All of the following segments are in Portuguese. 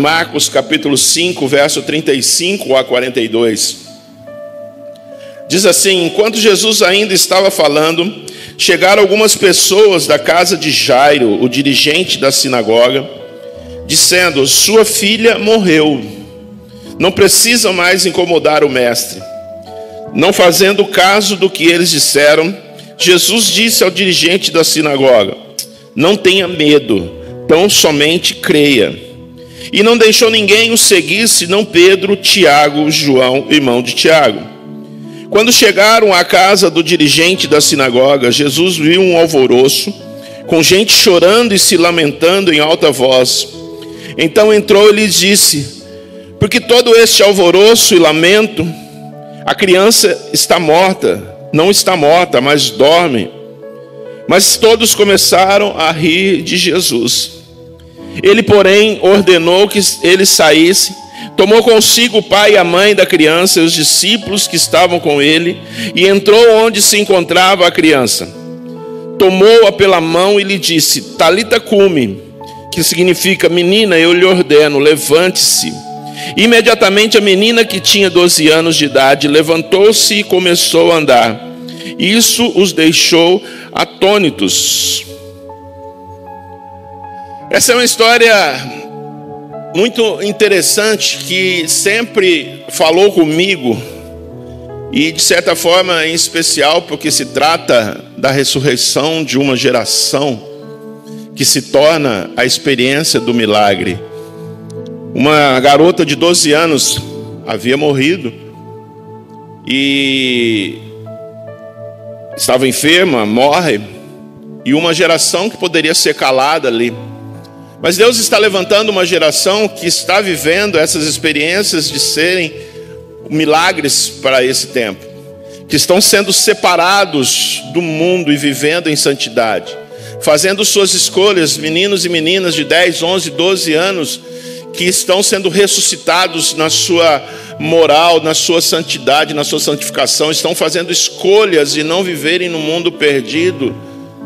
Marcos capítulo 5, verso 35 a 42. Diz assim: enquanto Jesus ainda estava falando, chegaram algumas pessoas da casa de Jairo, o dirigente da sinagoga, dizendo: sua filha morreu, não precisa mais incomodar o mestre. Não fazendo caso do que eles disseram, Jesus disse ao dirigente da sinagoga: não tenha medo, tão somente creia. E não deixou ninguém o seguir, senão Pedro, Tiago, João, irmão de Tiago. Quando chegaram à casa do dirigente da sinagoga, Jesus viu um alvoroço, com gente chorando e se lamentando em alta voz. Então entrou e lhes disse: por que todo este alvoroço e lamento? A criança está morta, não está morta, mas dorme. Mas todos começaram a rir de Jesus. Ele, porém, ordenou que ele saísse, tomou consigo o pai e a mãe da criança e os discípulos que estavam com ele, e entrou onde se encontrava a criança. Tomou-a pela mão e lhe disse: Talita cumi, que significa: menina, eu lhe ordeno, levante-se. Imediatamente a menina, que tinha 12 anos de idade, levantou-se e começou a andar. Isso os deixou atônitos. Essa é uma história muito interessante que sempre falou comigo, e de certa forma em especial porque se trata da ressurreição de uma geração que se torna a experiência do milagre. Uma garota de 12 anos havia morrido e estava enferma, morre, e uma geração que poderia ser calada ali. Mas Deus está levantando uma geração que está vivendo essas experiências de serem milagres para esse tempo, que estão sendo separados do mundo e vivendo em santidade, fazendo suas escolhas, meninos e meninas de 10, 11, 12 anos, que estão sendo ressuscitados na sua moral, na sua santidade, na sua santificação, estão fazendo escolhas de não viverem no mundo perdido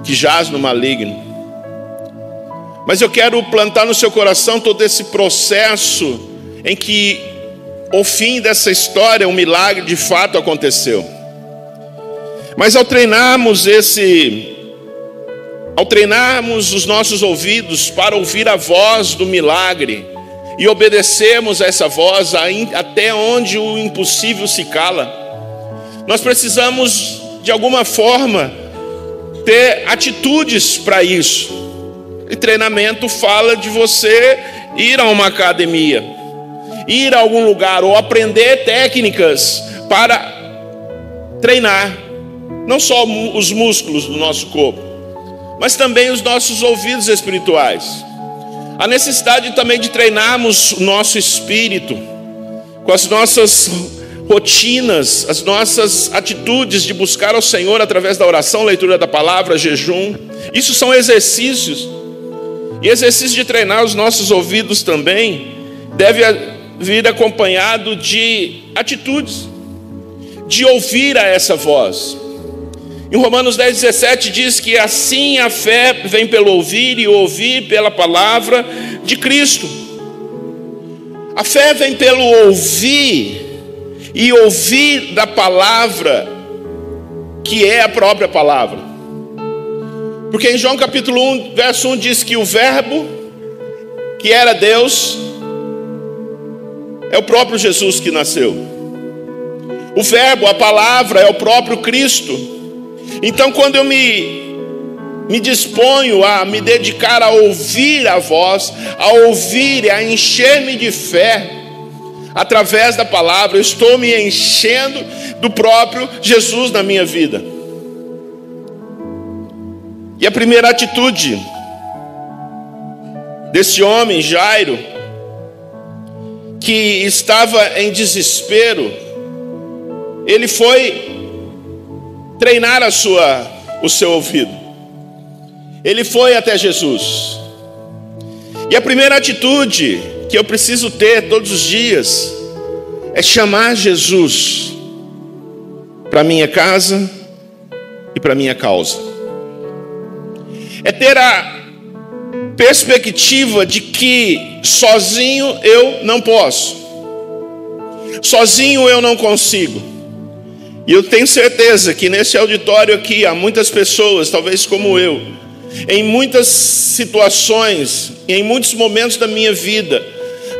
que jaz no maligno. Mas eu quero plantar no seu coração todo esse processo em que o fim dessa história, um milagre de fato aconteceu. Mas ao treinarmos os nossos ouvidos para ouvir a voz do milagre e obedecermos a essa voz até onde o impossível se cala, nós precisamos de alguma forma ter atitudes para isso. E treinamento fala de você ir a uma academia, ir a algum lugar ou aprender técnicas para treinar não só os músculos do nosso corpo, mas também os nossos ouvidos espirituais. A necessidade também de treinarmos o nosso espírito com as nossas rotinas, as nossas atitudes de buscar ao Senhor através da oração, leitura da palavra, jejum. Isso são exercícios. E exercício de treinar os nossos ouvidos também deve vir acompanhado de atitudes, de ouvir a essa voz. Em Romanos 10:17 diz que assim a fé vem pelo ouvir e ouvir pela palavra de Cristo. A fé vem pelo ouvir e ouvir da palavra, que é a própria palavra. Porque em João capítulo 1, verso 1 diz que o verbo, que era Deus, é o próprio Jesus que nasceu. O verbo, a palavra, é o próprio Cristo. Então quando eu me disponho a me dedicar a ouvir a voz, a ouvir e a encher-me de fé, através da palavra, eu estou me enchendo do próprio Jesus na minha vida. E a primeira atitude desse homem, Jairo, que estava em desespero, ele foi treinar o seu ouvido. Ele foi até Jesus. E a primeira atitude que eu preciso ter todos os dias é chamar Jesus para minha casa e para minha causa. É ter perspectiva de que sozinho eu não posso, sozinho eu não consigo. E eu tenho certeza que nesse auditório aqui há muitas pessoas, talvez como eu, em muitas situações, em muitos momentos da minha vida,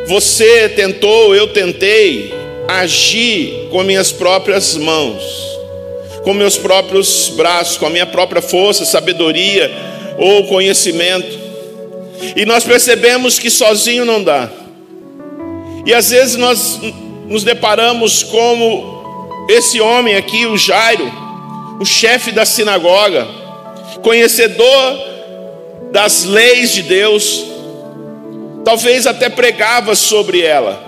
você tentou, eu tentei agir com minhas próprias mãos, com meus próprios braços, com a minha própria força, sabedoria ou conhecimento. E nós percebemos que sozinho não dá. E às vezes nós nos deparamos como esse homem aqui, o Jairo, o chefe da sinagoga, conhecedor das leis de Deus, talvez até pregava sobre ela,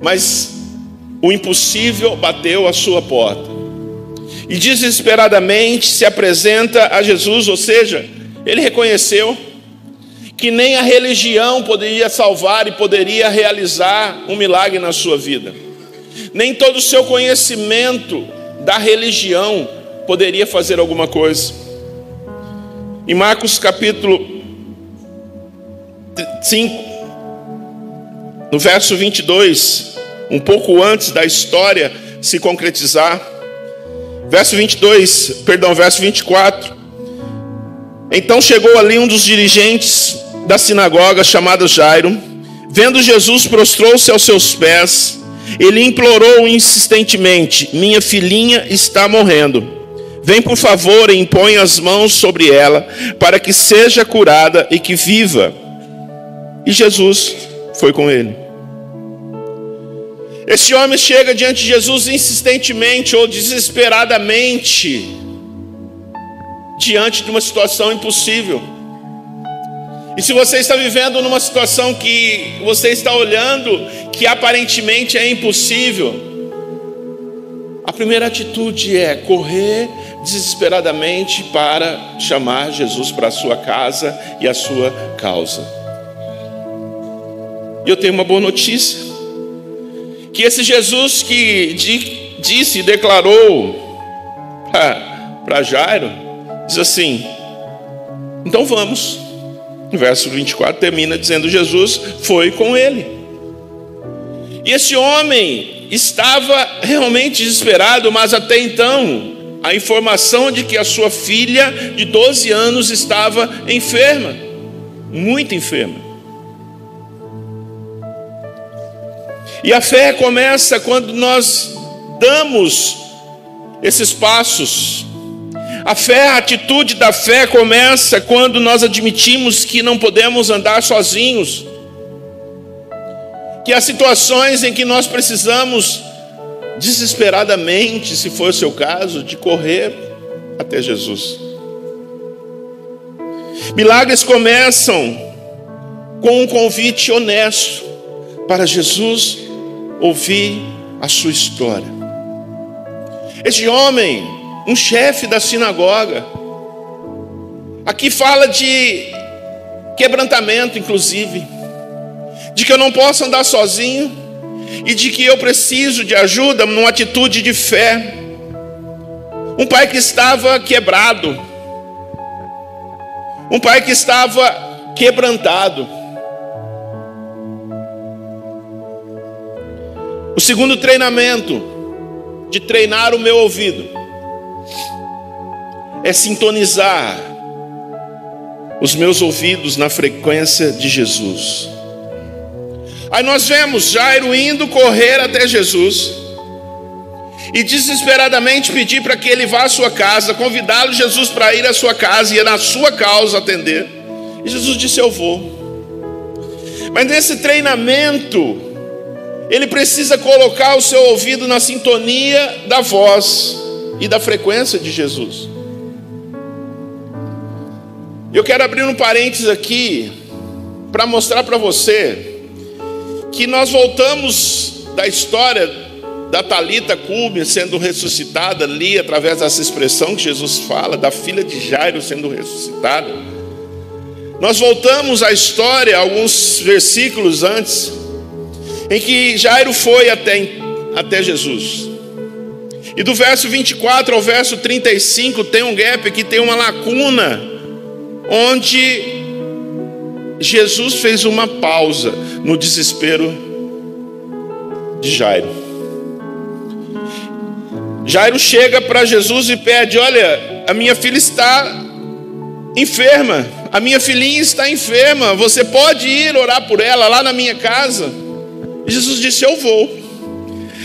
mas o impossível bateu à sua porta, e desesperadamente se apresenta a Jesus. Ou seja, ele reconheceu que nem a religião poderia salvar e poderia realizar um milagre na sua vida. Nem todo o seu conhecimento da religião poderia fazer alguma coisa. Em Marcos capítulo 5, no verso 22, um pouco antes da história se concretizar, verso 24. Então chegou ali um dos dirigentes da sinagoga, chamado Jairo. Vendo Jesus, prostrou-se aos seus pés. Ele implorou insistentemente: minha filhinha está morrendo. Vem, por favor, e impõe as mãos sobre ela, para que seja curada e que viva. E Jesus foi com ele. Esse homem chega diante de Jesus insistentemente ou desesperadamente, diante de uma situação impossível. E se você está vivendo numa situação que você está olhando que aparentemente é impossível, a primeira atitude é correr desesperadamente para chamar Jesus para a sua casa e a sua causa. E eu tenho uma boa notícia, que esse Jesus que disse e declarou para Jairo, diz assim: então vamos. O verso 24 termina dizendo: Jesus foi com ele. E esse homem estava realmente desesperado, mas até então a informação de que a sua filha de 12 anos estava enferma, muito enferma. E a fé começa quando nós damos esses passos. A fé, a atitude da fé começa quando nós admitimos que não podemos andar sozinhos, que há situações em que nós precisamos desesperadamente, se for o seu caso, de correr até Jesus. Milagres começam com um convite honesto para Jesus ouvir a sua história. Este homem, um chefe da sinagoga, aqui fala de quebrantamento, inclusive, de que eu não posso andar sozinho e de que eu preciso de ajuda numa atitude de fé. Um pai que estava quebrado, um pai que estava quebrantado. O segundo treinamento de treinar o meu ouvido é sintonizar os meus ouvidos na frequência de Jesus. Aí nós vemos Jairo indo correr até Jesus e desesperadamente pedir para que ele vá à sua casa, convidá-lo, Jesus, para ir à sua casa e na sua causa atender. E Jesus disse: eu vou. Mas nesse treinamento, ele precisa colocar o seu ouvido na sintonia da voz e da frequência de Jesus. Eu quero abrir um parênteses aqui para mostrar para você que nós voltamos da história da Talita Cúmia sendo ressuscitada ali, através dessa expressão que Jesus fala, da filha de Jairo sendo ressuscitada. Nós voltamos à história, alguns versículos antes, em que Jairo foi até Jesus. E do verso 24 ao verso 35 tem um gap aqui, tem uma lacuna onde Jesus fez uma pausa no desespero de Jairo. Jairo chega para Jesus e pede: olha, a minha filha está enferma, a minha filhinha está enferma, você pode ir orar por ela lá na minha casa? E Jesus disse: eu vou.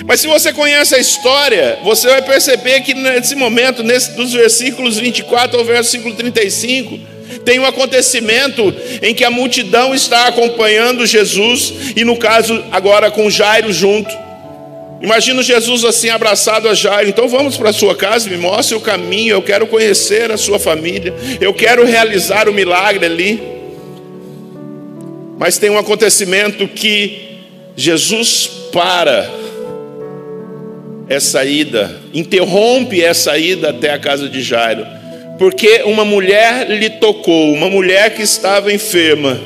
Mas se você conhece a história, você vai perceber que nesse momento, dos versículos 24 ao versículo 35, tem um acontecimento em que a multidão está acompanhando Jesus, e no caso agora com Jairo junto. Imagina Jesus assim abraçado a Jairo: então vamos para a sua casa, me mostre o caminho, eu quero conhecer a sua família, eu quero realizar o milagre ali. Mas tem um acontecimento que Jesus para essa ida, interrompe essa ida até a casa de Jairo, porque uma mulher lhe tocou, uma mulher que estava enferma,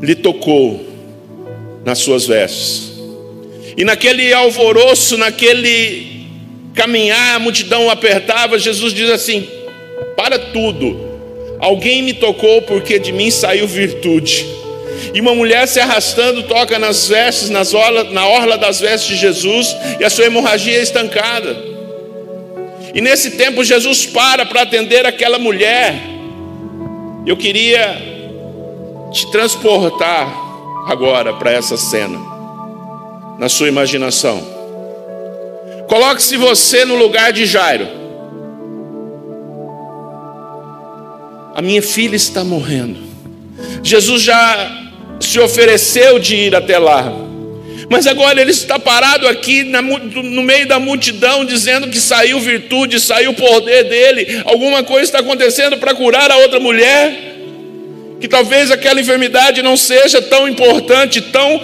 lhe tocou nas suas vestes. E naquele alvoroço, naquele caminhar, a multidão apertava, Jesus diz assim: para tudo, alguém me tocou, porque de mim saiu virtude. E uma mulher se arrastando toca nas vestes, na orla das vestes de Jesus, e a sua hemorragia é estancada. E nesse tempo Jesus para atender aquela mulher. Eu queria te transportar agora para essa cena, na sua imaginação. Coloque-se você no lugar de Jairo. A minha filha está morrendo. Jesus já se ofereceu de ir até lá, mas agora ele está parado aqui no meio da multidão, dizendo que saiu virtude, saiu poder dele. Alguma coisa está acontecendo para curar a outra mulher, que talvez aquela enfermidade não seja tão importante, tão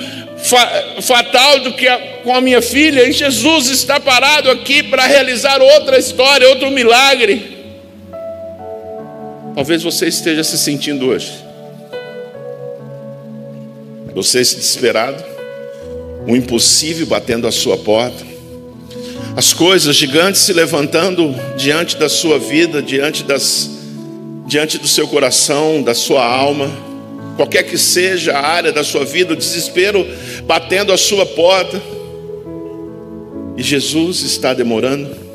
fatal do que com a minha filha. E Jesus está parado aqui para realizar outra história, outro milagre. Talvez você esteja se sentindo hoje, você desesperado, o impossível batendo à sua porta, as coisas gigantes se levantando diante da sua vida, diante do seu coração, da sua alma, qualquer que seja a área da sua vida, o desespero batendo à sua porta, e Jesus está demorando.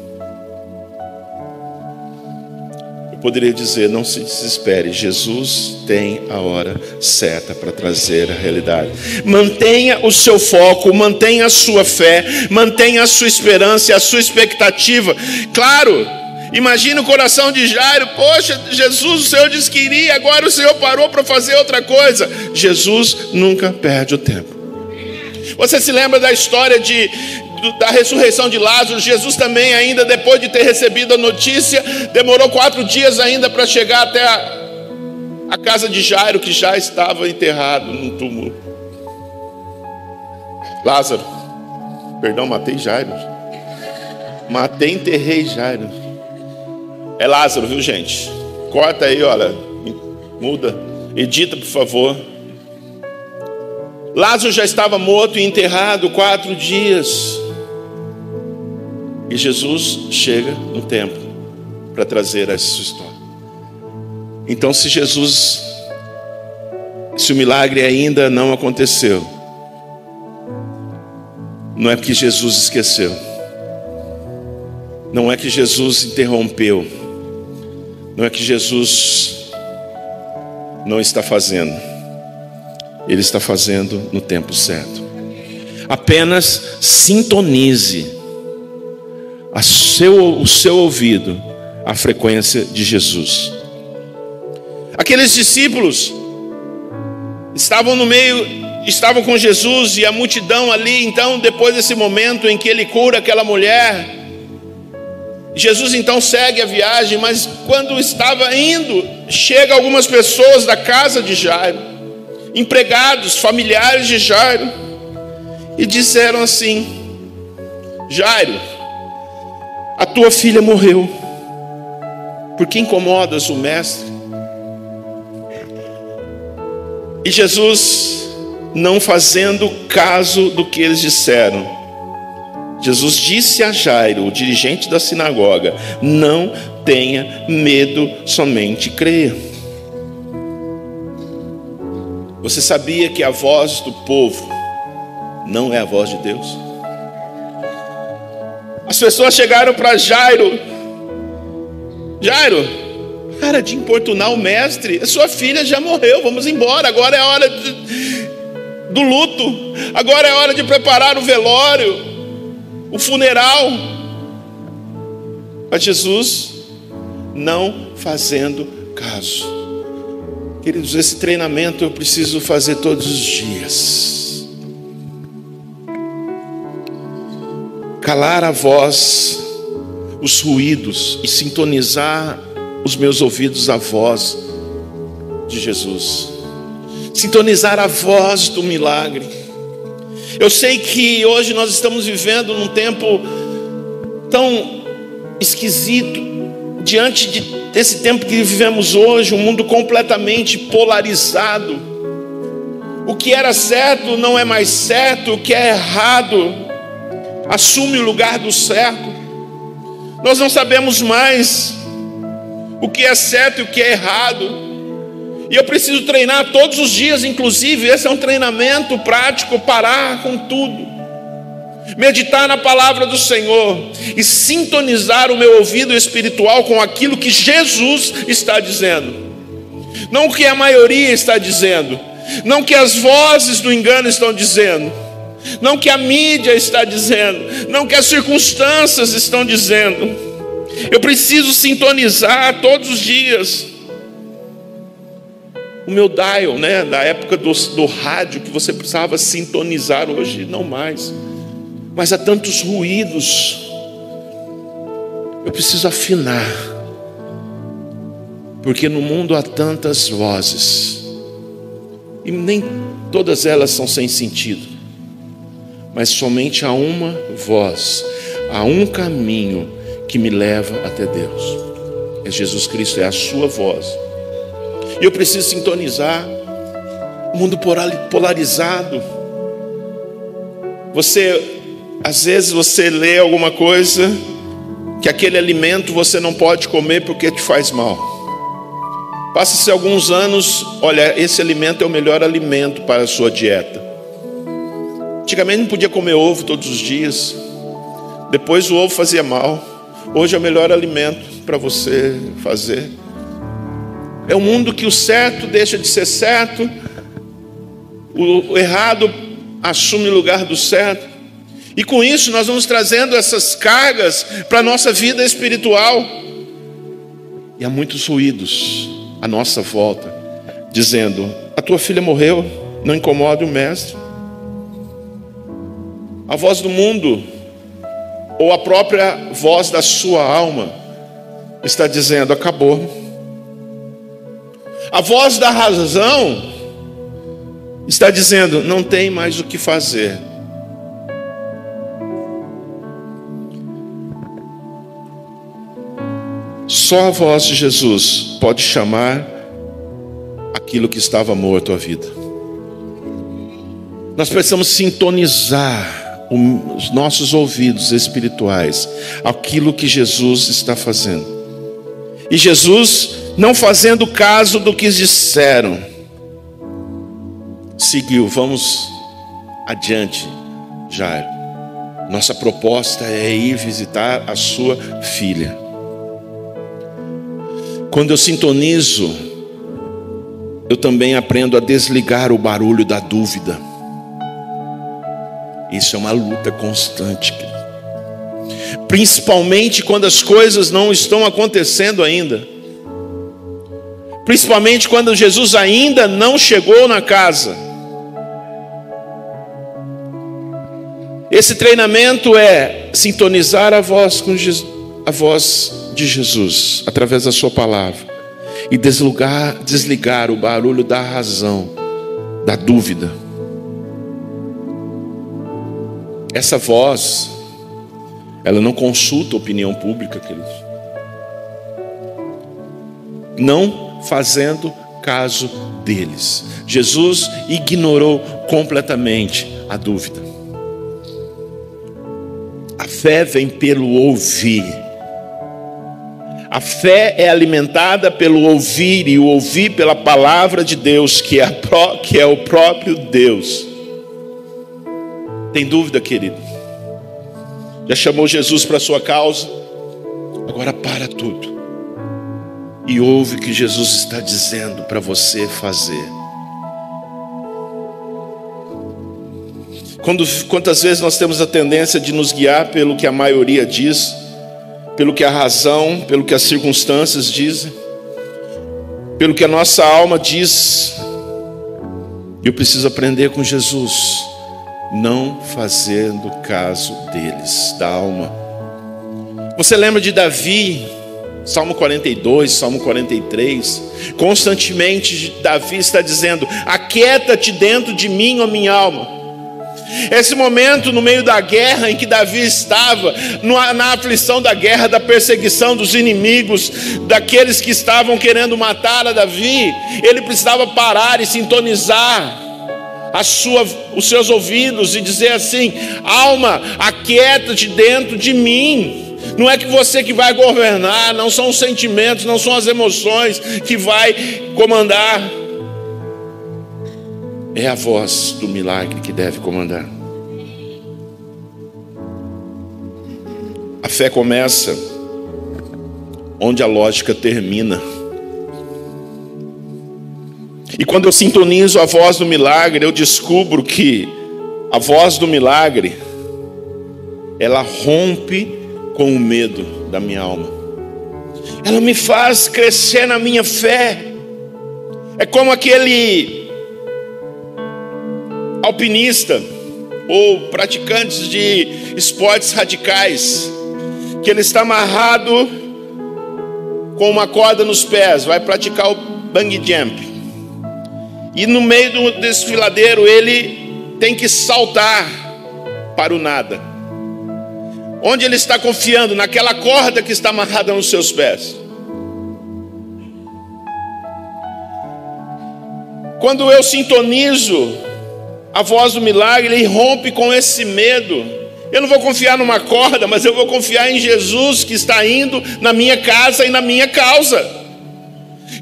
Poderia dizer: não se desespere, Jesus tem a hora certa para trazer a realidade. Mantenha o seu foco, mantenha a sua fé, mantenha a sua esperança e a sua expectativa. Claro, imagina o coração de Jairo: poxa, Jesus, o Senhor disse que iria, agora o Senhor parou para fazer outra coisa. Jesus nunca perde o tempo. Você se lembra da história da ressurreição de Lázaro? Jesus também, ainda depois de ter recebido a notícia, demorou 4 dias ainda para chegar até a casa de Jairo, que já estava enterrado num túmulo. Lázaro, perdão, matei Jairo. Enterrei Jairo. É Lázaro, viu, gente? Corta aí, olha, muda, edita, por favor. Lázaro já estava morto e enterrado 4 dias. E Jesus chega no templo para trazer essa história. Então, se o milagre ainda não aconteceu, não é porque Jesus esqueceu, não é que Jesus interrompeu, não é que Jesus não está fazendo, Ele está fazendo no tempo certo. Apenas sintonize o seu ouvido à frequência de Jesus. Aqueles discípulos estavam com Jesus, e a multidão ali. Então, depois desse momento em que ele cura aquela mulher, Jesus então segue a viagem. Mas quando estava indo, chega algumas pessoas da casa de Jairo, empregados, familiares de Jairo, e disseram assim: Jairo, a tua filha morreu, por que incomodas o mestre? E Jesus, não fazendo caso do que eles disseram, Jesus disse a Jairo, o dirigente da sinagoga: não tenha medo, somente creia. Você sabia que a voz do povo não é a voz de Deus? As pessoas chegaram para Jairo: Jairo, para de importunar o mestre, a sua filha já morreu, vamos embora, agora é a hora do luto, agora é a hora de preparar o velório, o funeral. A Jesus não fazendo caso. Queridos, esse treinamento eu preciso fazer todos os dias. Calar a voz, os ruídos, e sintonizar os meus ouvidos à voz de Jesus. Sintonizar a voz do milagre. Eu sei que hoje nós estamos vivendo num tempo tão esquisito, diante desse tempo que vivemos hoje, um mundo completamente polarizado. O que era certo não é mais certo, o que é errado assume o lugar do certo. Nós não sabemos mais o que é certo e o que é errado. E eu preciso treinar todos os dias, inclusive esse é um treinamento prático, parar com tudo, meditar na palavra do Senhor e sintonizar o meu ouvido espiritual com aquilo que Jesus está dizendo, não o que a maioria está dizendo, não o que as vozes do engano estão dizendo, não o que a mídia está dizendo, não o que as circunstâncias estão dizendo. Eu preciso sintonizar todos os dias o meu dial, da época do rádio, que você precisava sintonizar, hoje não mais. Mas há tantos ruídos, eu preciso afinar, porque no mundo há tantas vozes, e nem todas elas são sem sentido, mas somente há uma voz, há um caminho que me leva até Deus, é Jesus Cristo, é a sua voz. E eu preciso sintonizar. O mundo polarizado, às vezes você lê alguma coisa que aquele alimento você não pode comer porque te faz mal. Passa-se alguns anos, olha, esse alimento é o melhor alimento para a sua dieta. Antigamente não podia comer ovo todos os dias, depois o ovo fazia mal. Hoje é o melhor alimento para você fazer. É um mundo que o certo deixa de ser certo, o errado assume o lugar do certo. E com isso nós vamos trazendo essas cargas para a nossa vida espiritual. E há muitos ruídos à nossa volta, dizendo: a tua filha morreu, não incomode o mestre. A voz do mundo, ou a própria voz da sua alma, está dizendo: acabou. A voz da razão está dizendo: não tem mais o que fazer. Só a voz de Jesus pode chamar aquilo que estava morto à vida. Nós precisamos sintonizar os nossos ouvidos espirituais àquilo que Jesus está fazendo. E Jesus, não fazendo caso do que disseram, seguiu. Vamos adiante, Jairo. Nossa proposta é ir visitar a sua filha. Quando eu sintonizo, eu também aprendo a desligar o barulho da dúvida. Isso é uma luta constante, principalmente quando as coisas não estão acontecendo ainda. Principalmente quando Jesus ainda não chegou na casa. Esse treinamento é sintonizar a voz com a voz de Jesus através da sua palavra e desligar o barulho da razão, da dúvida. Essa voz, ela não consulta a opinião pública, queridos. Não fazendo caso deles. Jesus ignorou completamente a dúvida. A fé vem pelo ouvir. A fé é alimentada pelo ouvir, e o ouvir pela palavra de Deus, que é o próprio Deus. Tem dúvida, querido? Já chamou Jesus para a sua causa? Agora para tudo e ouve o que Jesus está dizendo para você fazer. Quantas vezes nós temos a tendência de nos guiar pelo que a maioria diz, pelo que a razão, pelo que as circunstâncias dizem, pelo que a nossa alma diz. Eu preciso aprender com Jesus, não fazendo caso deles, da alma. Você lembra de Davi, Salmo 42, Salmo 43? Constantemente Davi está dizendo: aquieta-te dentro de mim, ó minha alma. Esse momento no meio da guerra em que Davi estava, na aflição da guerra, da perseguição dos inimigos, daqueles que estavam querendo matar a Davi, ele precisava parar e sintonizar os seus ouvidos e dizer assim: alma, aquieta-te dentro de mim. Não é que você que vai governar, não são os sentimentos, não são as emoções que vai comandar. É a voz do milagre que deve comandar. A fé começa onde a lógica termina. E quando eu sintonizo a voz do milagre, eu descubro que a voz do milagre, ela rompe com o medo da minha alma. Ela me faz crescer na minha fé. É como aquele alpinista ou praticantes de esportes radicais, que ele está amarrado com uma corda nos pés, vai praticar o bungee jump, e no meio do desfiladeiro ele tem que saltar para o nada. Onde ele está confiando? Naquela corda que está amarrada nos seus pés. Quando eu sintonizo a voz do milagre, ele rompe com esse medo. Eu não vou confiar numa corda, mas eu vou confiar em Jesus, que está indo na minha casa e na minha causa.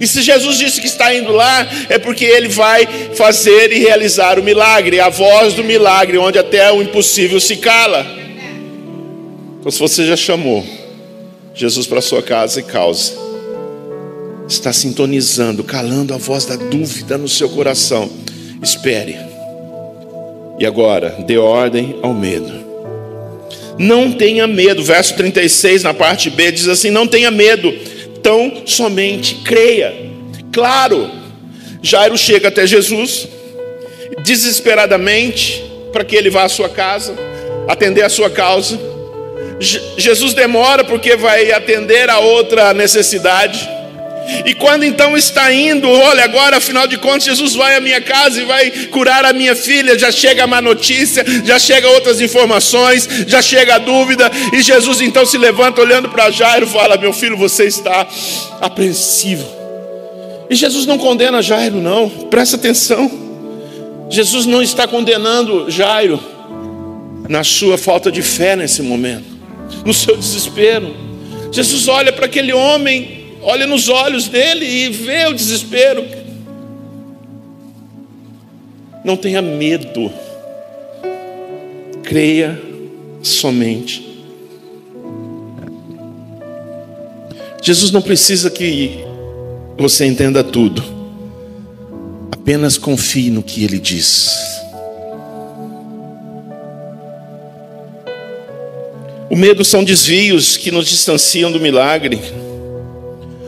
E se Jesus disse que está indo lá, é porque Ele vai fazer e realizar o milagre. A voz do milagre, onde até o impossível se cala. Então, se você já chamou Jesus para a sua casa e causa, está sintonizando, calando a voz da dúvida no seu coração, espere. E agora, dê ordem ao medo. Não tenha medo. Verso 36, na parte B, diz assim: não tenha medo, tão somente creia. Claro, Jairo chega até Jesus, desesperadamente, para que ele vá à sua casa, atender a sua causa. Jesus demora porque vai atender a outra necessidade. E quando então está indo, olha, agora afinal de contas Jesus vai à minha casa e vai curar a minha filha. Já chega a má notícia, já chega outras informações, já chega a dúvida. E Jesus então se levanta olhando para Jairo e fala: meu filho, você está apreensivo. E Jesus não condena Jairo, não, presta atenção. Jesus não está condenando Jairo na sua falta de fé nesse momento, no seu desespero. Jesus olha para aquele homem, olha nos olhos dele e vê o desespero. Não tenha medo, creia somente. Jesus não precisa que você entenda tudo, apenas confie no que Ele diz. O medo são desvios que nos distanciam do milagre.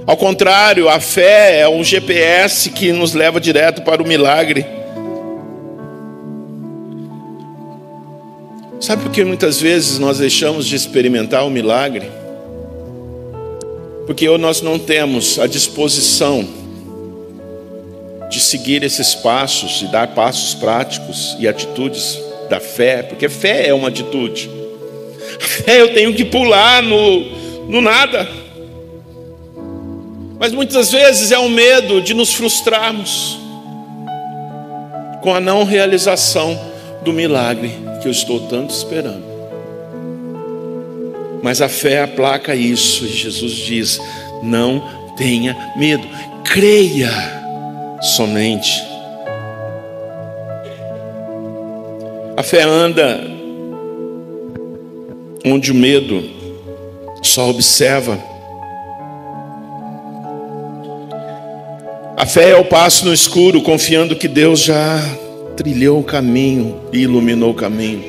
Ao contrário, a fé é um GPS que nos leva direto para o milagre. Sabe por que muitas vezes nós deixamos de experimentar o milagre? Porque nós não temos a disposição de seguir esses passos e dar passos práticos e atitudes da fé, porque fé é uma atitude. A fé eu tenho que pular no nada. Mas muitas vezes é um medo de nos frustrarmos com a não realização do milagre que eu estou tanto esperando. Mas a fé aplaca isso, e Jesus diz: não tenha medo, creia somente. A fé anda onde o medo só observa. A fé é o passo no escuro, confiando que Deus já trilhou o caminho e iluminou o caminho.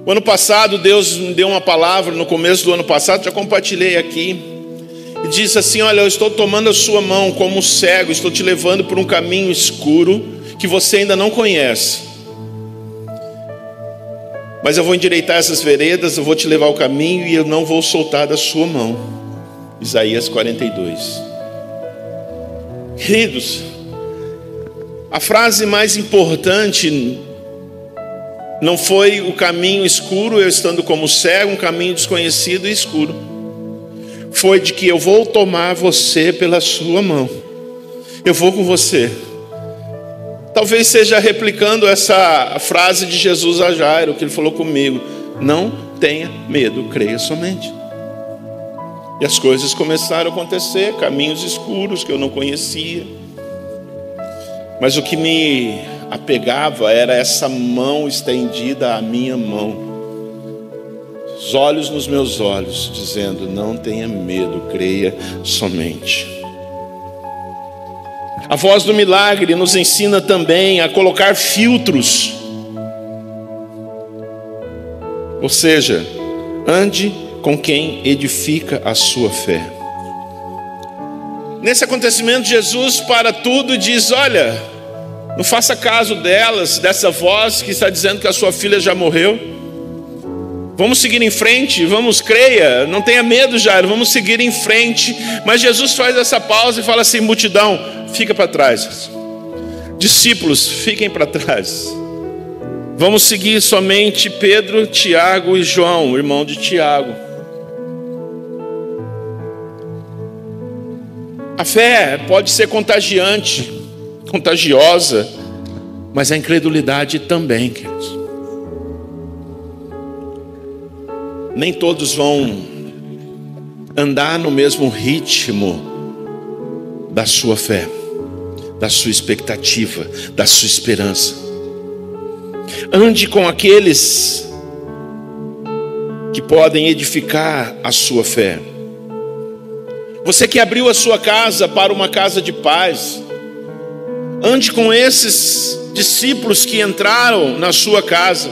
O ano passado, Deus me deu uma palavra, no começo do ano passado, já compartilhei aqui, e disse assim: olha, eu estou tomando a sua mão como um cego, estou te levando por um caminho escuro, que você ainda não conhece. Mas eu vou endireitar essas veredas, eu vou te levar ao caminho, e eu não vou soltar da sua mão. Isaías 42. Queridos, a frase mais importante não foi o caminho escuro, eu estando como cego, um caminho desconhecido e escuro. Foi de que eu vou tomar você pela sua mão. Eu vou com você. Talvez seja replicando essa frase de Jesus a Jairo, que ele falou comigo: não tenha medo, creia somente. E as coisas começaram a acontecer, caminhos escuros que eu não conhecia. Mas o que me apegava era essa mão estendida à minha mão, os olhos nos meus olhos, dizendo: não tenha medo, creia somente. A voz do milagre nos ensina também a colocar filtros. Ou seja, ande com quem edifica a sua fé. Nesse acontecimento, Jesus para tudo e diz: olha, não faça caso dessa voz que está dizendo que a sua filha já morreu. Vamos seguir em frente, vamos, creia, não tenha medo, Jairo, vamos seguir em frente. Mas Jesus faz essa pausa e fala assim: multidão, fica para trás. Discípulos, fiquem para trás. Vamos seguir somente Pedro, Tiago e João, o irmão de Tiago. A fé pode ser contagiante, contagiosa, mas a incredulidade também, queridos. Nem todos vão andar no mesmo ritmo da sua fé, da sua expectativa, da sua esperança. Ande com aqueles que podem edificar a sua fé. Você que abriu a sua casa para uma casa de paz, ande com esses discípulos que entraram na sua casa.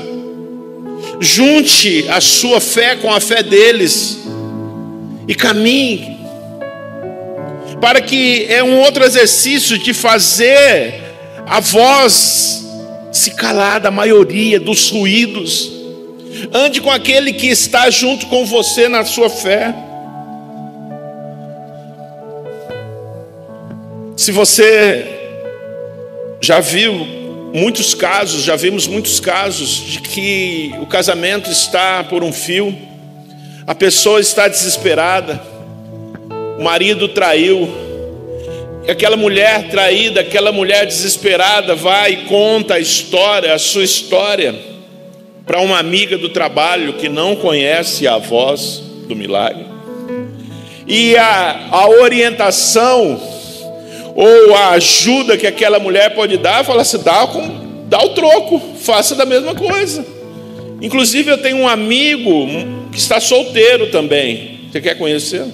Junte a sua fé com a fé deles e caminhe, para que é um outro exercício de fazer a voz se calar da maioria dos ruídos. Ande com aquele que está junto com você na sua fé. Se você já viu muitos casos, já vimos muitos casos de que o casamento está por um fio, a pessoa está desesperada, o marido traiu, e aquela mulher traída, aquela mulher desesperada vai e conta a sua história, para uma amiga do trabalho que não conhece a voz do milagre, e a orientação ou a ajuda que aquela mulher pode dar, fala assim: dá o troco, faça da mesma coisa. Inclusive eu tenho um amigo que está solteiro também, você quer conhecê-lo?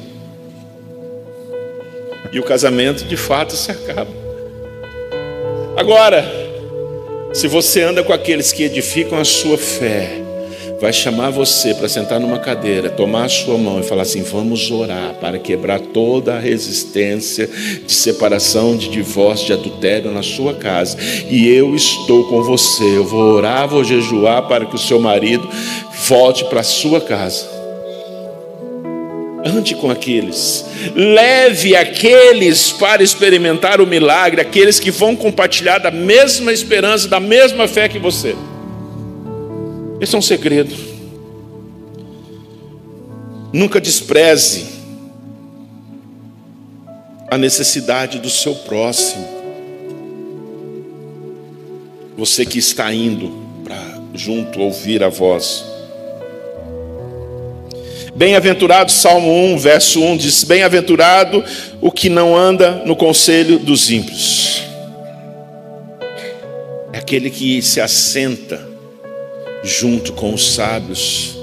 E o casamento de fato se acaba. Agora, se você anda com aqueles que edificam a sua fé, vai chamar você para sentar numa cadeira, tomar a sua mão e falar assim: vamos orar para quebrar toda a resistência de separação, de divórcio, de adultério na sua casa. E eu estou com você, eu vou orar, vou jejuar para que o seu marido volte para a sua casa. Ande com aqueles, leve aqueles para experimentar o milagre, aqueles que vão compartilhar da mesma esperança, da mesma fé que você. Esse é um segredo. Nunca despreze a necessidade do seu próximo. Você que está indo para junto ouvir a voz. Bem-aventurado, Salmo 1, verso 1 diz: bem-aventurado o que não anda no conselho dos ímpios. É aquele que se assenta junto com os sábios,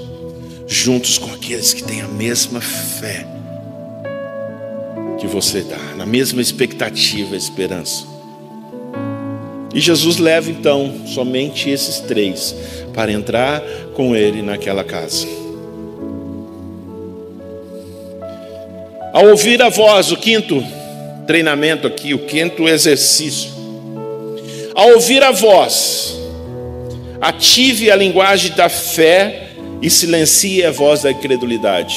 juntos com aqueles que têm a mesma fé que você dá, na mesma expectativa, esperança. E Jesus leva então somente esses 3 para entrar com ele naquela casa. Ao ouvir a voz, o 5º treinamento aqui, o 5º exercício. Ao ouvir a voz, ative a linguagem da fé e silencie a voz da incredulidade.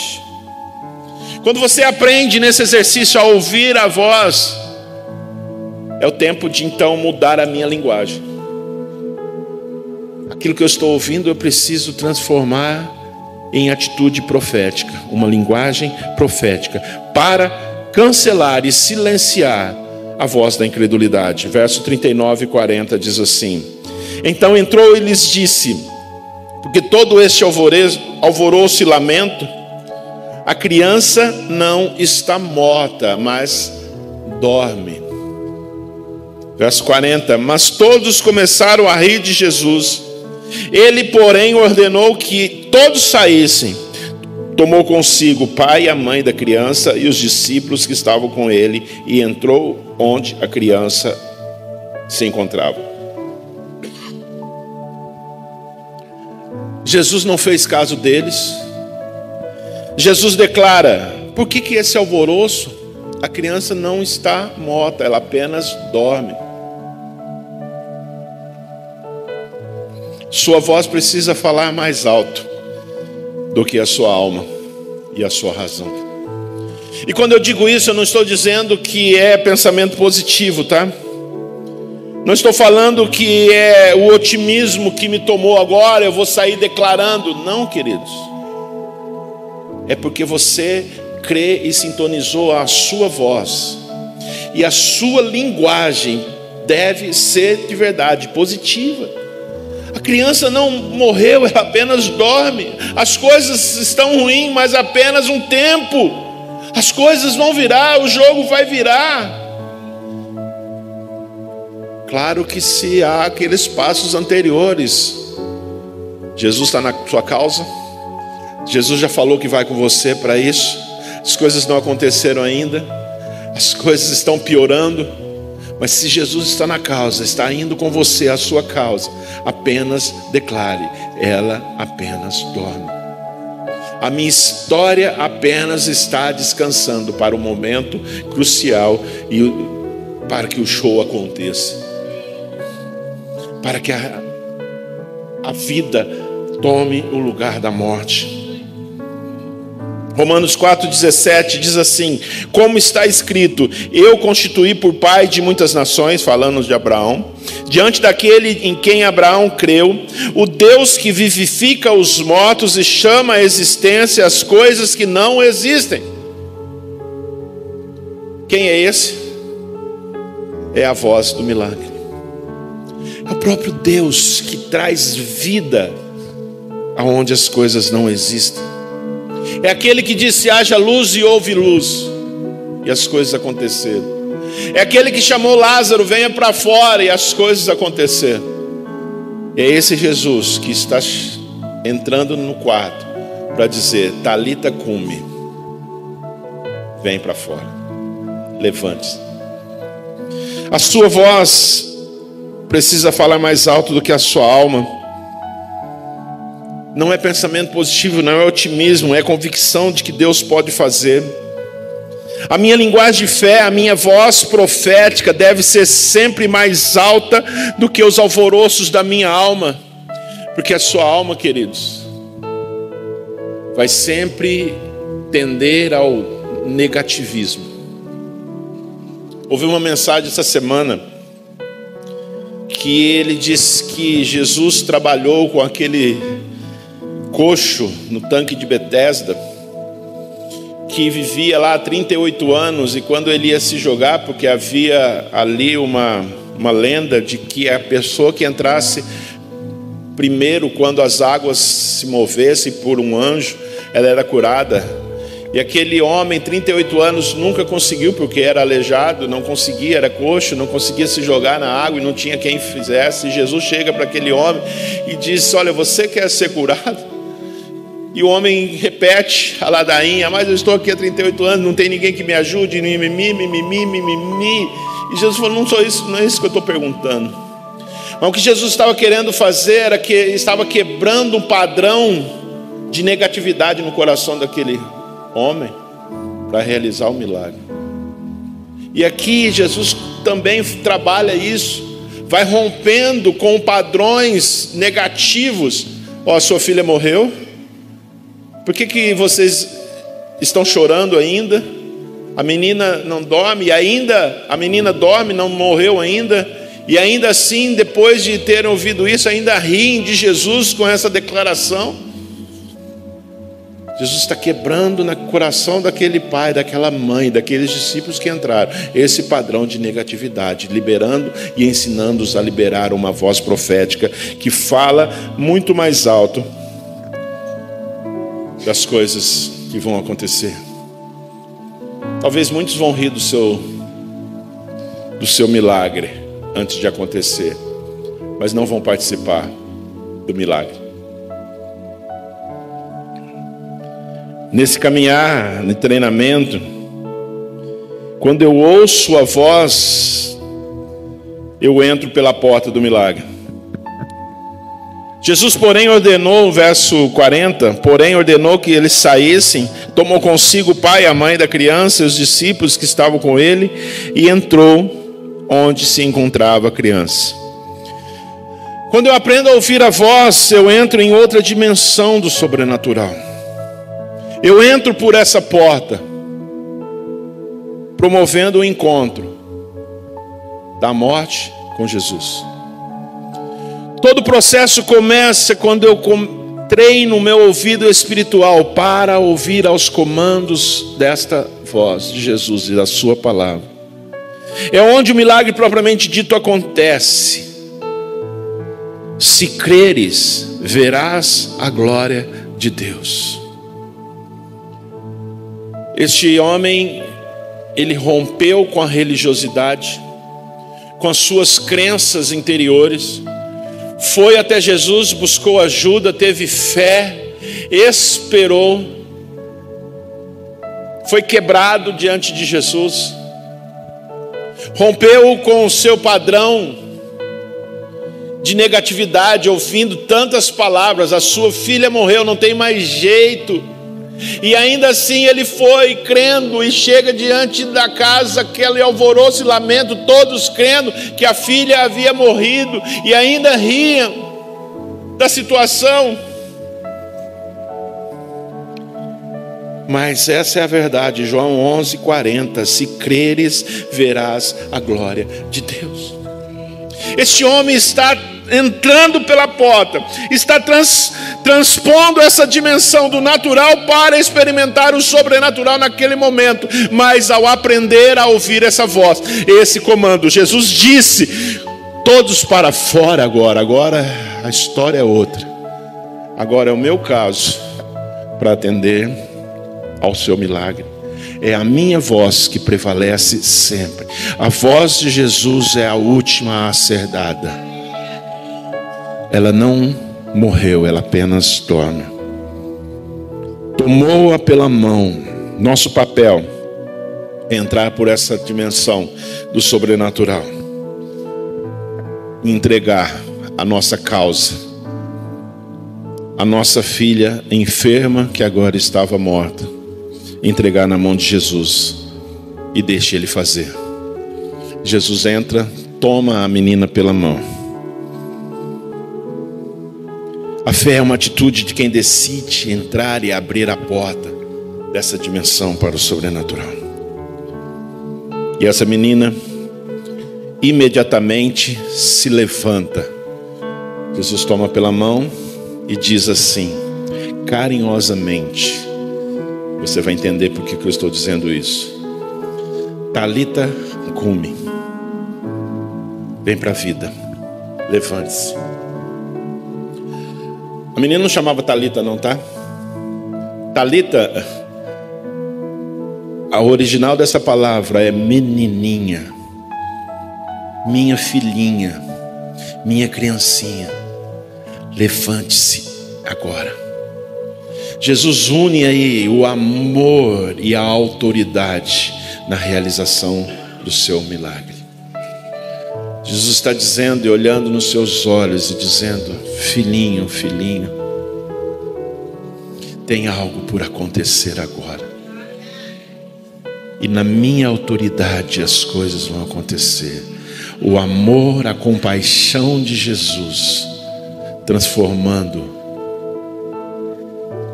Quando você aprende nesse exercício a ouvir a voz, é o tempo de então mudar a minha linguagem. Aquilo que eu estou ouvindo eu preciso transformar em atitude profética, uma linguagem profética, para cancelar e silenciar a voz da incredulidade. Verso 39 e 40 diz assim: então entrou e lhes disse, porque todo este alvoroço e lamento, a criança não está morta, mas dorme. Verso 40, mas todos começaram a rir de Jesus. Ele, porém, ordenou que todos saíssem. Tomou consigo o pai e a mãe da criança e os discípulos que estavam com ele, e entrou onde a criança se encontrava. Jesus não fez caso deles. Jesus declara: por que esse alvoroço? A criança não está morta, ela apenas dorme. Sua voz precisa falar mais alto do que a sua alma e a sua razão. E quando eu digo isso, eu não estou dizendo que é pensamento positivo, tá? Não estou falando que é o otimismo que me tomou agora, eu vou sair declarando. Não, queridos. É porque você crê e sintonizou a sua voz. E a sua linguagem deve ser de verdade positiva. A criança não morreu, ela apenas dorme. As coisas estão ruins, mas apenas um tempo. As coisas vão virar, o jogo vai virar. Claro que se há aqueles passos anteriores. Jesus está na sua causa. Jesus já falou que vai com você para isso. As coisas não aconteceram ainda. As coisas estão piorando. Mas se Jesus está na causa, está indo com você à sua causa, apenas declare: ela apenas dorme. A minha história apenas está descansando para o momento crucial e para que o show aconteça. Para que a vida tome o lugar da morte. Romanos 4,17 diz assim: como está escrito, eu constituí por pai de muitas nações, falando de Abraão, diante daquele em quem Abraão creu, o Deus que vivifica os mortos e chama à existência as coisas que não existem. Quem é esse? É a voz do milagre. É o próprio Deus que traz vida aonde as coisas não existem. É aquele que disse: haja luz e houve luz, e as coisas aconteceram. É aquele que chamou Lázaro: venha para fora, e as coisas aconteceram. É esse Jesus que está entrando no quarto para dizer: Talita cumi, vem para fora, levante-se. A sua voz precisa falar mais alto do que a sua alma. Não é pensamento positivo, não é otimismo, é convicção de que Deus pode fazer. A minha linguagem de fé, a minha voz profética deve ser sempre mais alta do que os alvoroços da minha alma. Porque a sua alma, queridos, vai sempre tender ao negativismo. Ouvi uma mensagem essa semana que ele disse que Jesus trabalhou com aquele coxo no tanque de Betesda, que vivia lá há 38 anos, e quando ele ia se jogar, porque havia ali uma lenda de que a pessoa que entrasse primeiro, quando as águas se movessem por um anjo, ela era curada. E aquele homem, 38 anos, nunca conseguiu, porque era aleijado, não conseguia, era coxo, não conseguia se jogar na água e não tinha quem fizesse. E Jesus chega para aquele homem e diz: olha, você quer ser curado? E o homem repete a ladainha: mas eu estou aqui há 38 anos, não tem ninguém que me ajude, mimimi. E Jesus falou: não é isso que eu estou perguntando. Mas o que Jesus estava querendo fazer era que ele estava quebrando um padrão de negatividade no coração daquele homem para realizar o milagre. E aqui Jesus também trabalha isso, vai rompendo com padrões negativos. Ó, sua filha morreu. Por que vocês estão chorando ainda? A menina não dorme, e ainda a menina dorme, não morreu ainda. E ainda assim, depois de terem ouvido isso, ainda riem de Jesus com essa declaração. Jesus está quebrando no coração daquele pai, daquela mãe, daqueles discípulos que entraram, esse padrão de negatividade, liberando e ensinando-os a liberar uma voz profética que fala muito mais alto das coisas que vão acontecer. Talvez muitos vão rir do seu milagre antes de acontecer, mas não vão participar do milagre. Nesse caminhar, no treinamento, quando eu ouço a voz, eu entro pela porta do milagre. Jesus, porém, ordenou, verso 40, porém ordenou que eles saíssem, tomou consigo o pai e a mãe da criança e os discípulos que estavam com ele, e entrou onde se encontrava a criança. Quando eu aprendo a ouvir a voz, eu entro em outra dimensão do sobrenatural. Eu entro por essa porta, promovendo o encontro da morte com Jesus. Todo o processo começa quando eu treino o meu ouvido espiritual para ouvir aos comandos desta voz de Jesus e da sua palavra. É onde o milagre propriamente dito acontece. Se creres, verás a glória de Deus. Este homem, ele rompeu com a religiosidade, com as suas crenças interiores, foi até Jesus, buscou ajuda, teve fé, esperou, foi quebrado diante de Jesus, rompeu com o seu padrão de negatividade, ouvindo tantas palavras: a sua filha morreu, não tem mais jeito. E ainda assim ele foi crendo e chega diante da casa, aquele alvoroço e lamento, todos crendo que a filha havia morrido, e ainda riam da situação. Mas essa é a verdade, João 11:40, se creres, verás a glória de Deus. Este homem está entrando pela porta, está transpondo essa dimensão do natural para experimentar o sobrenatural naquele momento. Mas ao aprender a ouvir essa voz, esse comando, Jesus disse: todos para fora agora a história é outra. Agora é o meu caso para atender ao seu milagre. É a minha voz que prevalece sempre. A voz de Jesus é a última a ser dada. Ela não morreu, ela apenas dorme. Tomou-a pela mão. Nosso papel é entrar por essa dimensão do sobrenatural, entregar a nossa causa, a nossa filha enferma que agora estava morta, entregar na mão de Jesus e deixa ele fazer. Jesus entra, toma a menina pela mão. A fé é uma atitude de quem decide entrar e abrir a porta dessa dimensão para o sobrenatural. E essa menina imediatamente se levanta. Jesus toma pela mão e diz assim, carinhosamente, você vai entender por que eu estou dizendo isso: Talita cumi, vem para a vida, levante-se. A menina não chamava Talita não, tá? Talita, a original dessa palavra é menininha, minha filhinha, minha criancinha, levante-se agora. Jesus une aí o amor e a autoridade na realização do seu milagre. Jesus está dizendo e olhando nos seus olhos e dizendo: filhinho, filhinho, tem algo por acontecer agora. E na minha autoridade as coisas vão acontecer. O amor, a compaixão de Jesus transformando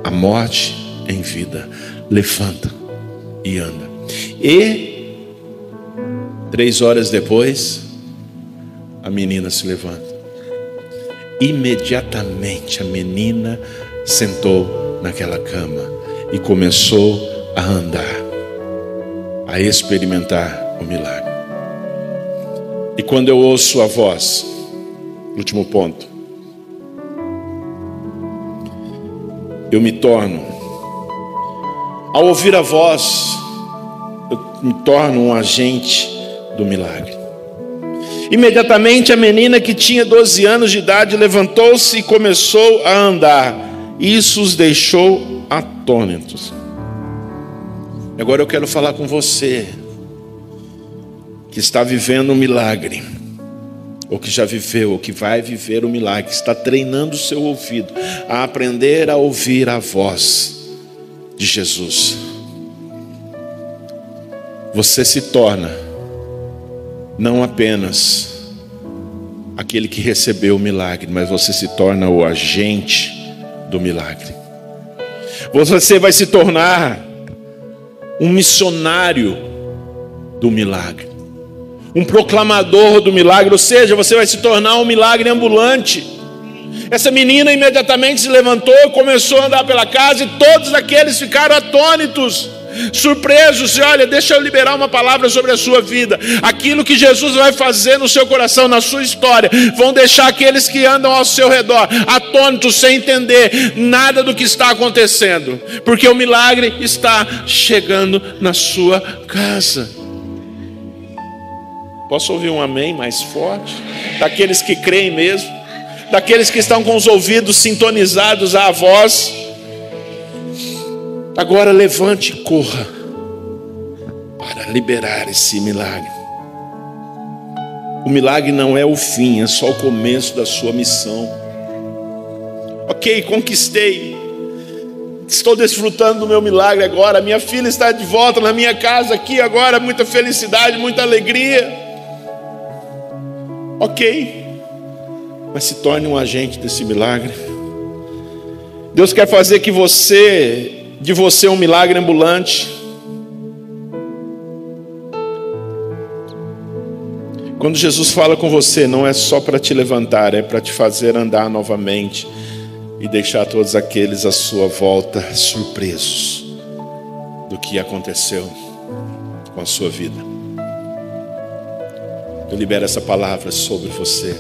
a morte em vida. Levanta e anda. E 3 horas depois, a menina se levanta. Imediatamente a menina sentou naquela cama e começou a andar, a experimentar o milagre. E quando eu ouço a voz, último ponto, eu me torno, ao ouvir a voz, eu me torno um agente do milagre. Imediatamente a menina, que tinha 12 anos de idade, levantou-se e começou a andar. Isso os deixou atônitos. Agora eu quero falar com você que está vivendo um milagre, ou que já viveu, ou que vai viver o milagre, que está treinando o seu ouvido a aprender a ouvir a voz de Jesus. Você se torna não apenas aquele que recebeu o milagre, mas você se torna o agente do milagre. Você vai se tornar um missionário do milagre, um proclamador do milagre, ou seja, você vai se tornar um milagre ambulante. Essa menina imediatamente se levantou, começou a andar pela casa, e todos aqueles ficaram atônitos, surpresos. E olha, deixa eu liberar uma palavra sobre a sua vida. Aquilo que Jesus vai fazer no seu coração, na sua história, vão deixar aqueles que andam ao seu redor atônitos, sem entender nada do que está acontecendo, porque o milagre está chegando na sua casa. Posso ouvir um amém mais forte? Daqueles que creem mesmo, daqueles que estão com os ouvidos sintonizados à voz. Agora levante e corra para liberar esse milagre. O milagre não é o fim, é só o começo da sua missão. Ok, conquistei, estou desfrutando do meu milagre agora. Minha filha está de volta na minha casa aqui agora, muita felicidade, muita alegria. Ok, mas se torne um agente desse milagre. Deus quer fazer de você um milagre ambulante. Quando Jesus fala com você, não é só para te levantar, é para te fazer andar novamente e deixar todos aqueles à sua volta surpresos do que aconteceu com a sua vida. Eu libero essa palavra sobre você,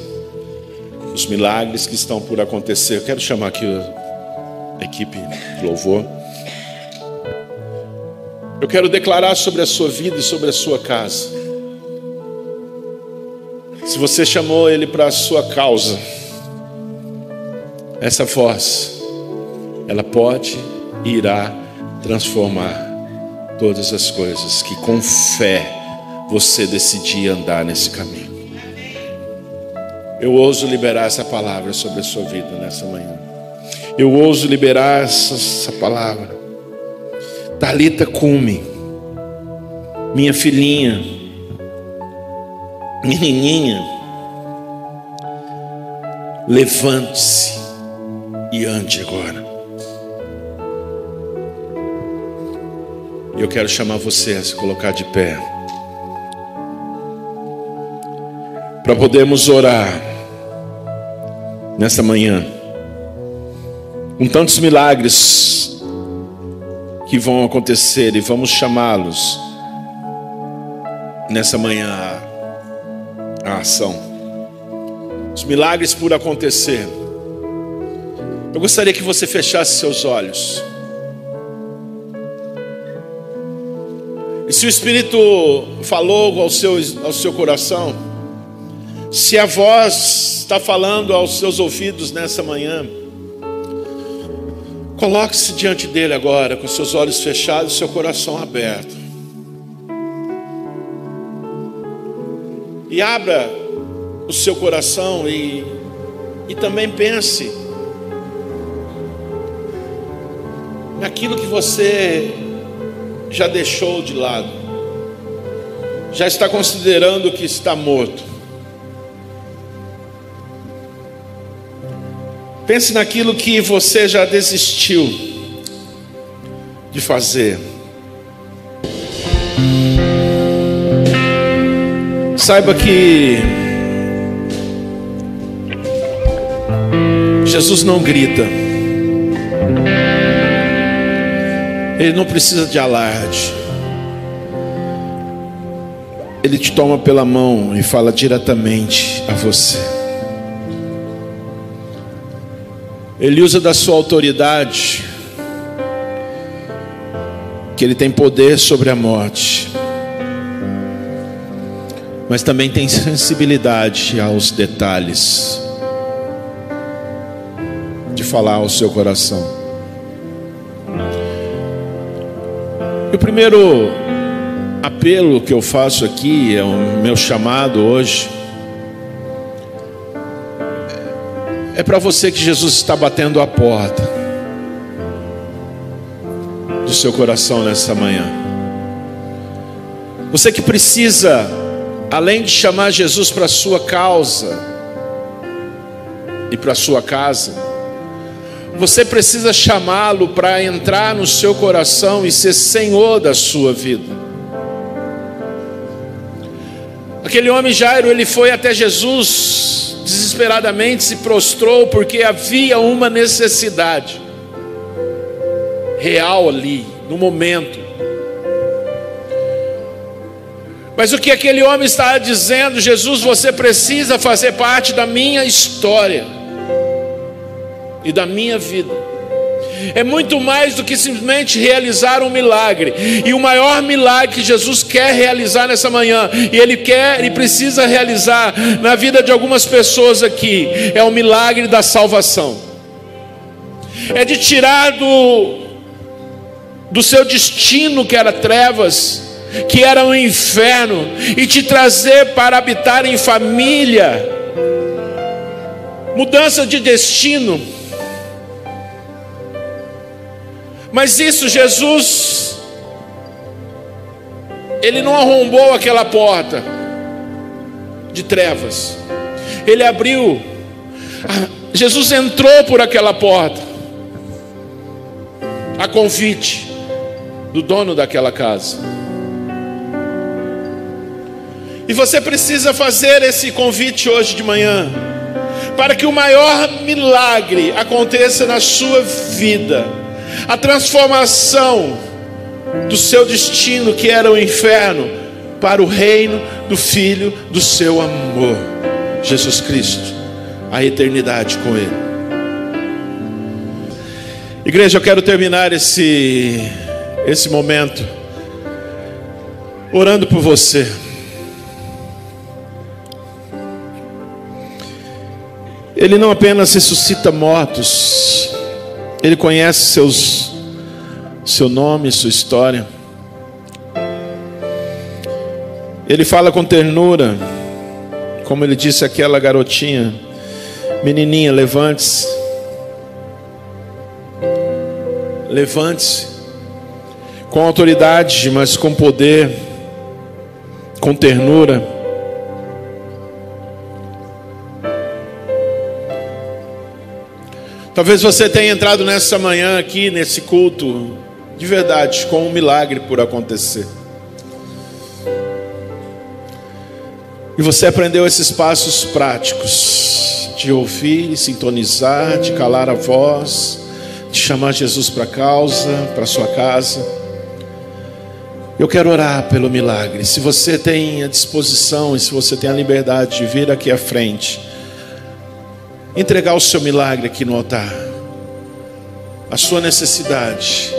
os milagres que estão por acontecer. Eu quero chamar aqui a equipe de louvor. Eu quero declarar sobre a sua vida e sobre a sua casa. Se você chamou Ele para a sua causa, essa voz, ela pode e irá transformar todas as coisas que com fé você decidir andar nesse caminho. Eu ouso liberar essa palavra sobre a sua vida nessa manhã. Eu ouso liberar essa palavra. Talita cumi, minha filhinha, menininha, levante-se e ande agora. E eu quero chamar você a se colocar de pé, para podermos orar nessa manhã, com tantos milagres que vão acontecer, e vamos chamá-los nessa manhã à ação. Os milagres por acontecer. Eu gostaria que você fechasse seus olhos. E se o Espírito falou ao seu coração, se a voz está falando aos seus ouvidos nessa manhã, coloque-se diante dele agora, com seus olhos fechados e seu coração aberto. E abra o seu coração e também pense naquilo que você já deixou de lado, já está considerando que está morto. Pense naquilo que você já desistiu de fazer. Saiba que Jesus não grita. Ele não precisa de alarde. Ele te toma pela mão e fala diretamente a você. Ele usa da sua autoridade, que ele tem poder sobre a morte, mas também tem sensibilidade aos detalhes de falar ao seu coração. E o primeiro apelo que eu faço aqui, é o meu chamado hoje, é para você que Jesus está batendo a porta do seu coração nessa manhã. Você que precisa, além de chamar Jesus para a sua causa e para a sua casa, você precisa chamá-lo para entrar no seu coração e ser Senhor da sua vida. Aquele homem Jairo, ele foi até Jesus, desesperadamente se prostrou, porque havia uma necessidade real ali, no momento. Mas o que aquele homem estava dizendo: Jesus, você precisa fazer parte da minha história e da minha vida. É muito mais do que simplesmente realizar um milagre. E o maior milagre que Jesus quer realizar nessa manhã, e Ele precisa realizar na vida de algumas pessoas aqui, é o milagre da salvação. É de tirar do seu destino, que era trevas, que era um inferno, e te trazer para habitar em família. Mudança de destino. Mas isso, Jesus, Ele não arrombou aquela porta de trevas. Ele abriu. Jesus entrou por aquela porta, a convite do dono daquela casa. E você precisa fazer esse convite hoje de manhã, para que o maior milagre aconteça na sua vida. A transformação do seu destino, que era o inferno, para o reino do Filho do seu amor, Jesus Cristo, a eternidade com Ele. Igreja, eu quero terminar esse momento orando por você. Ele não apenas ressuscita mortos, Ele conhece seu nome, sua história. Ele fala com ternura, como Ele disse àquela garotinha: menininha, levante-se. Levante-se. Com autoridade, mas com poder, com ternura. Talvez você tenha entrado nessa manhã aqui, nesse culto, de verdade, com um milagre por acontecer. E você aprendeu esses passos práticos de ouvir, sintonizar, de calar a voz, de chamar Jesus para a causa, para a sua casa. Eu quero orar pelo milagre. Se você tem a disposição e se você tem a liberdade de vir aqui à frente, entregar o seu milagre aqui no altar, a sua necessidade,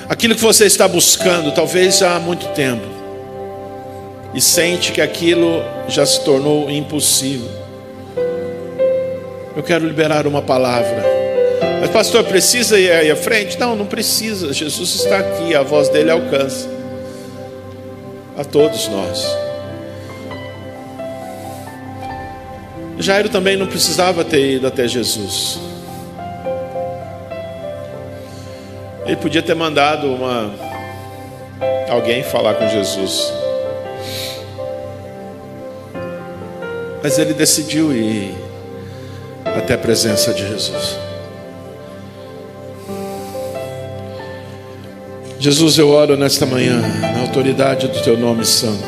aquilo que você está buscando, talvez já há muito tempo, e sente que aquilo já se tornou impossível. Eu quero liberar uma palavra. Mas pastor, precisa ir aí à frente? Não, não precisa. Jesus está aqui, a voz dele alcança a todos nós. Jairo também não precisava ter ido até Jesus. Ele podia ter mandado alguém falar com Jesus, mas ele decidiu ir até a presença de Jesus. Jesus, eu oro nesta manhã, na autoridade do teu nome santo,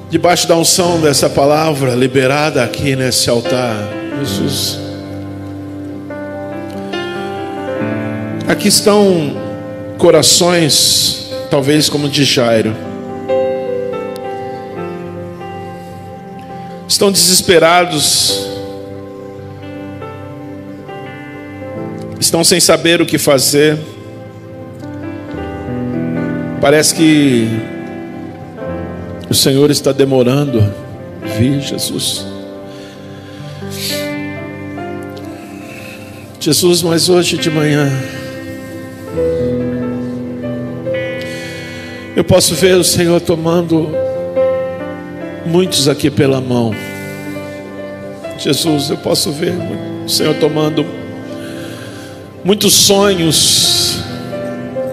debaixo da unção dessa palavra liberada aqui nesse altar. Jesus, aqui estão corações, talvez como o de Jairo, estão desesperados, estão sem saber o que fazer. Parece que o Senhor está demorando a vir, Jesus. Jesus, mas hoje de manhã eu posso ver o Senhor tomando muitos aqui pela mão. Jesus, eu posso ver o Senhor tomando muitos sonhos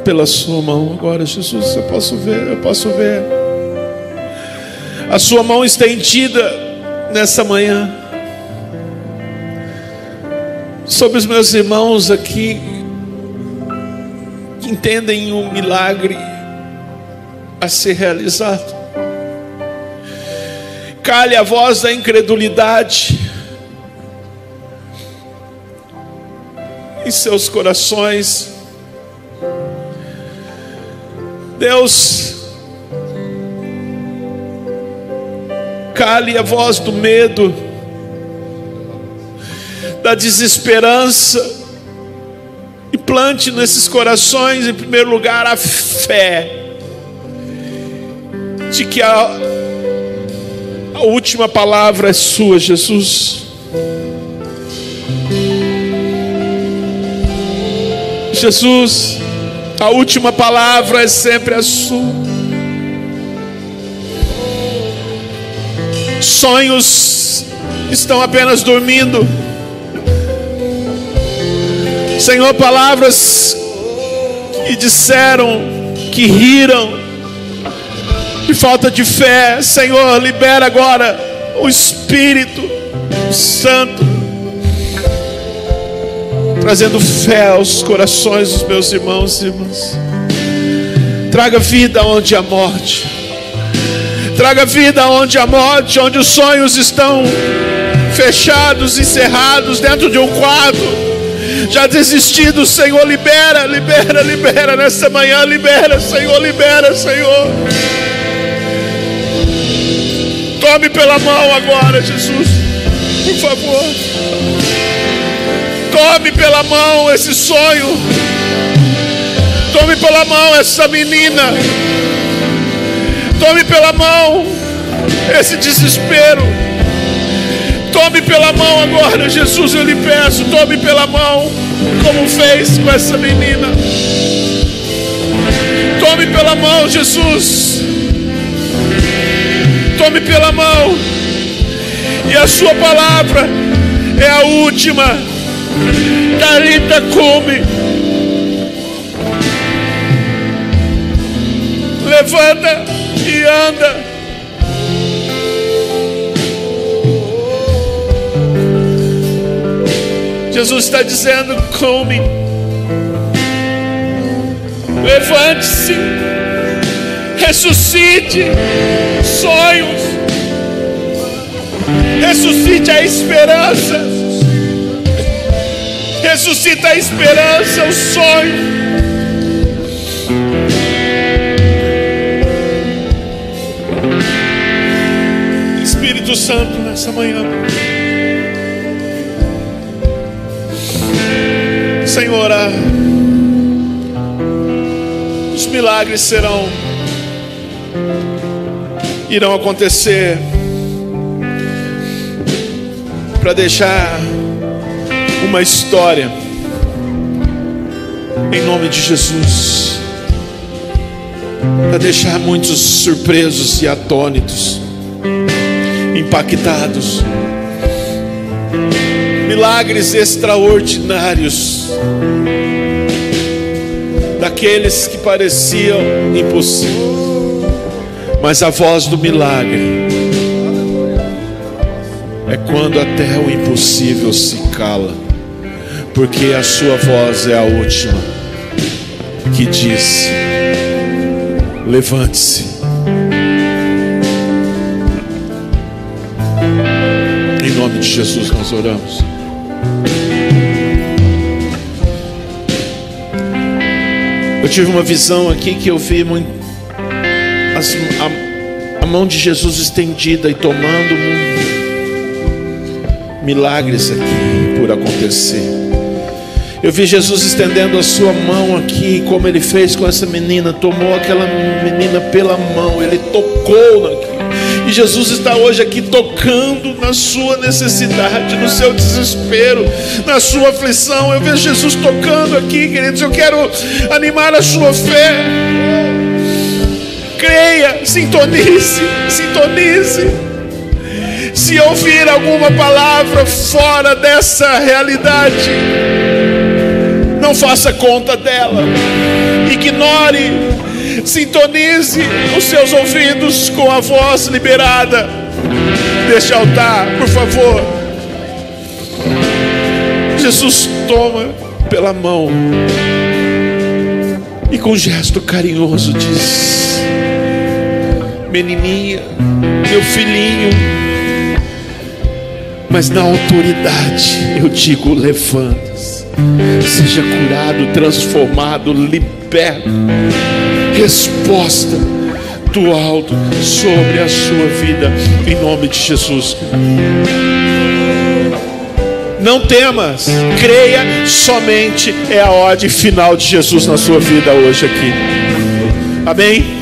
pela sua mão agora. Jesus, eu posso ver a sua mão estendida nessa manhã sobre os meus irmãos aqui que entendem um milagre a ser realizado. Cale a voz da incredulidade em seus corações. Deus, cale a voz do medo, da desesperança, e plante nesses corações, em primeiro lugar, a fé de que a última palavra é sua, Jesus. Jesus, a última palavra é sempre a sua. Sonhos estão apenas dormindo. Senhor, palavras que disseram, que riram, de falta de fé, Senhor, libera agora o Espírito Santo, trazendo fé aos corações dos meus irmãos e irmãs. Traga vida onde há morte. Traga vida onde há morte, onde os sonhos estão fechados, encerrados dentro de um quarto, já desistidos. Senhor, libera, libera, libera nessa manhã. Libera, Senhor, libera, Senhor. Tome pela mão agora, Jesus, por favor. Tome pela mão esse sonho. Tome pela mão essa menina. Tome pela mão esse desespero. Tome pela mão agora, Jesus, eu lhe peço. Tome pela mão, como fez com essa menina. Tome pela mão, Jesus. Tome pela mão. E a sua palavra é a última. Talita cumi. Levanta e anda. Jesus está dizendo: come. Levante-se. Ressuscite sonhos. Ressuscite a esperança. Ressuscita a esperança, o sonho. Espírito Santo, nessa manhã, Senhor, os milagres irão acontecer para deixar uma história, em nome de Jesus, para deixar muitos surpresos e atônitos, impactados. Milagres extraordinários, daqueles que pareciam impossíveis, mas a voz do milagre é quando até o impossível se cala, porque a sua voz é a última que diz: levante-se. Em nome de Jesus nós oramos. Eu tive uma visão aqui que eu vi muito a mão de Jesus estendida e tomando milagres aqui por acontecer. Eu vi Jesus estendendo a sua mão aqui, como ele fez com essa menina, tomou aquela menina pela mão, ele tocou naquilo. E Jesus está hoje aqui tocando na sua necessidade, no seu desespero, na sua aflição. Eu vejo Jesus tocando aqui, queridos. Eu quero animar a sua fé. Creia, sintonize. Se ouvir alguma palavra fora dessa realidade, não faça conta dela. Ignore. Sintonize os seus ouvidos com a voz liberada deste altar, por favor. Jesus toma pela mão e com um gesto carinhoso diz: menininha, meu filhinho, mas na autoridade eu digo: levanta-se, seja curado, transformado, liberto. Resposta do alto sobre a sua vida, em nome de Jesus. Não temas, creia somente, é a ordem final de Jesus na sua vida hoje aqui. Amém?